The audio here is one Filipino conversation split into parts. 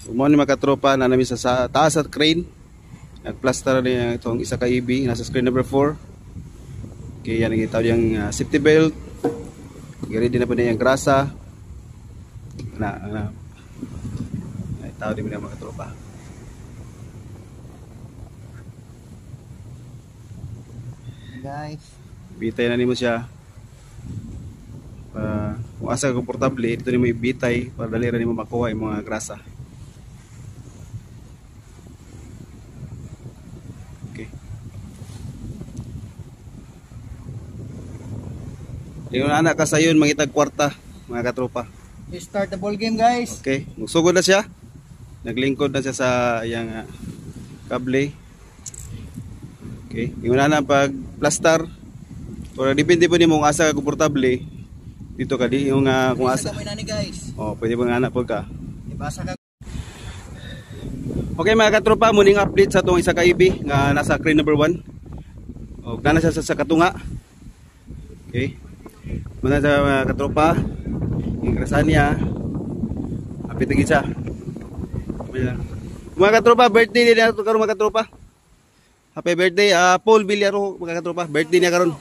Mo ni mga katropa na namin sa taas at crane. Nagplaster niya itong isa ka EB nasa screen number 4. Okay, yan ang itaw yung safety belt. Ready na po niya yung grasa. Itaw din mga katropa. Guys, Bitay na nimo siya. Kung asa komportable, ito nimo ibitay para dali ra nimo makuha yung mga grasa. Yung anak ka sayon mangitag kwarta mga katropa. start the ball game guys. Okay, magsugod na siya. Naglingkod na siya sa yang kable. Okay, yung na pag plaster. Or depende po nimo kung asa ka komportable. Dito ka di yung kung asa. Guys. Oh, pwede mo nga anak po ka. Ibasa ka. Okay mga katropa, muning update sa itong isa ka EB nga nasa crane number 1. O, na siya sa katunga. Okay. Muna sa mga katropa, yung krasan niya, apit lagi siya. Mga katropa, birthday din na ito karon mga katropa. Happy birthday, Paul Villaro mga katropa, birthday niya karon.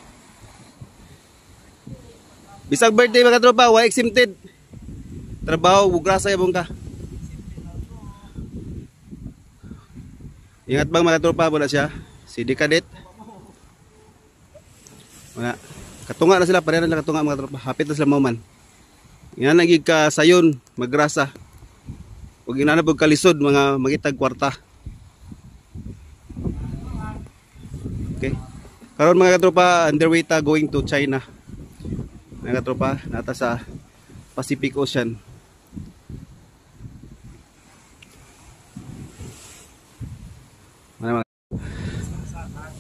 Bisag birthday mga katropa, wa exempted. Trabaho, bugrasa yabong ka. Ingat bang mga tropa, wala siya. Si Dikadet. Wala. Katunga na sila, pareha na katunga mga tropa. Hapit na sila mauman. Yan nagig ka sayon, magrasa. Huwag inanapog kalisod, mga magitag kwarta. Okay. Karon mga katropa, underway ta going to China. Mga katropa, nata sa Pacific Ocean.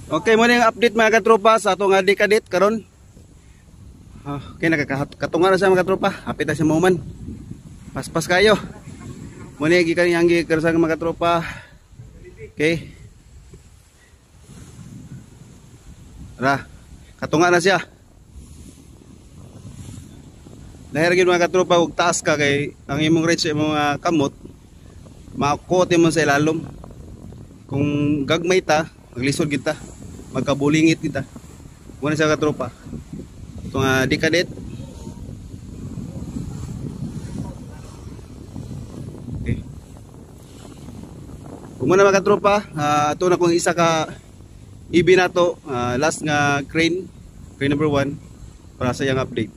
Okay, muna yung update mga katropa sa atong Dikadet karon. Okay, nakakatunga na siya mga katropa. Hapit na siya mauman. Paspas kayo. Muna yung gikan yung gikarsa mga katropa. Okay. Tara, katunga na siya. Lahiragin mga katropa, huwag taas ka kay ang imong reach imong kamot. Makukote mo sa ilalom. Kung gagmay ta, maglisod kita, magkabulingit kita. Muna sa katropa. Itong Dikadet. Okay. Kung muna mga katropa, ito na kung isa ka EB na to, last nga crane number 1 para sa yung update.